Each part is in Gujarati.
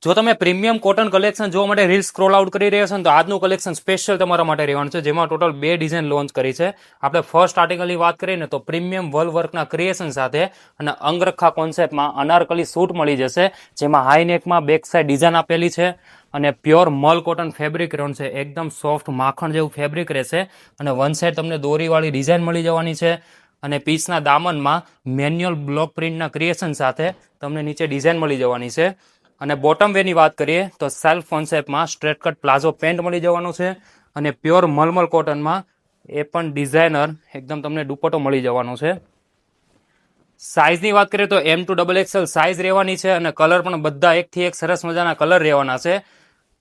જો તમે પ્રીમિયમ કોટન કલેક્શન જોવા માટે રીલ સ્ક્રોલ આઉટ કરી રહ્યા છો ને તો આજનું કલેક્શન સ્પેશિયલ તમારા માટે રહેવાનું છે, જેમાં ટોટલ 2 ડિઝાઇન લોન્ચ કરી છે. આપણે ફર્સ્ટ આર્ટિકલની વાત કરીએ ને તો પ્રીમિયમ વર્લ વર્કના ક્રિએશન સાથે અને અંગરખા કોન્સેપ્ટમાં અનારકલી સૂટ મળી જશે, જેમાં હાઈ નેકમાં બેક સાઈડ ડિઝાઇન આપેલી છે અને પ્યોર મલ કોટન ફેબ્રિક રહેવાનું છે. એકદમ સોફ્ટ માખણ જેવું ફેબ્રિક રહેશે અને વન સાઈડ તમને દોરીવાળી ડિઝાઇન મળી જવાની છે અને પીસના દામનમાં મેન્યુઅલ બ્લોક પ્રિન્ટના ક્રિએશન સાથે તમને નીચે ડિઝાઇન મળી જવાની છે. અને બોટમ વેરની વાત કરીએ તો સેલ્ફ કોન્સેપ્ટમાં સ્ટ્રેટ કટ પ્લાઝો પેન્ટ મળી જવાનું છે અને પ્યોર મલમલ કોટનમાં એ પણ ડિઝાઇનર એકદમ તમને દુપટ્ટો મળી જવાનો છે. સાઇઝની વાત કરીએ તો M2XXL સાઇઝ રહેવાની છે અને કલર પણ બધા એકથી એક સરસ મજાના કલર રહેવાના છે.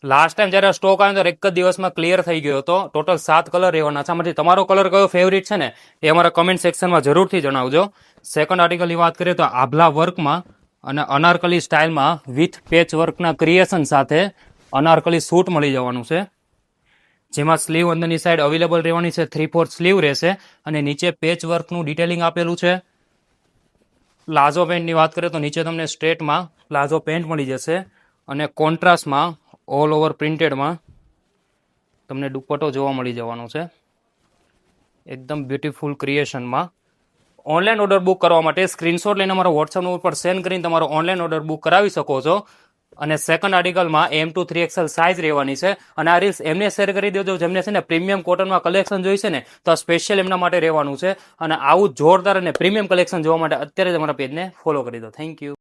લાસ્ટ ટાઈમ જ્યારે સ્ટોક આવ્યો તો એક જ દિવસમાં ક્લિયર થઈ ગયો હતો. ટોટલ 7 કલર રહેવાના છે. આમાંથી તમારો કલર કયો ફેવરિટ છે ને એ અમારા કમેન્ટ સેક્શનમાં જરૂરથી જણાવજો. સેકન્ડ આર્ટિકલની વાત કરીએ તો આભલા વર્કમાં અને અનારકલી સ્ટાઇલમાં વિથ પેચ વર્કના ક્રિએશન સાથે અનારકલી સૂટ મળી જવાનું છે, જેમાં સ્લીવ અંદરની સાઈડ અવેલેબલ રહેવાની છે. 3/4 સ્લીવ રહેશે અને નીચે પેચ વર્કનું ડિટેલિંગ આપેલું છે. પ્લાઝો પેન્ટની વાત કરીએ તો નીચે તમને સ્ટ્રેટમાં પ્લાઝો પેન્ટ મળી જશે અને કોન્ટ્રાસ્ટમાં ઓલ ઓવર પ્રિન્ટેડમાં તમને દુપટ્ટો જોવા મળી જવાનો છે, એકદમ બ્યુટીફુલ ક્રિએશનમાં. ઓનલાઈન ઓર્ડર બુક કરવા માટે સ્ક્રીનશોટ લઈને અમારા વોટ્સઅપ નંબર પર સેન્ડ કરીને તમારો ઓનલાઈન ઓર્ડર બુક કરાવી શકો છો. અને સેકન્ડ આર્ટિકલમાં M2 3XL સાઇઝ રહેવાની છે અને આ રીલ્સ એમને શેર કરી દેજો જેમને છે ને પ્રીમિયમ કોટનમાં કલેક્શન જોઈશે ને તો સ્પેશિયલ એમના માટે રહેવાનું છે. અને આવું જોરદાર અને પ્રીમિયમ કલેક્શન જોવા માટે અત્યારે જ અમારા પેજને ફોલો કરી દો. Thank you.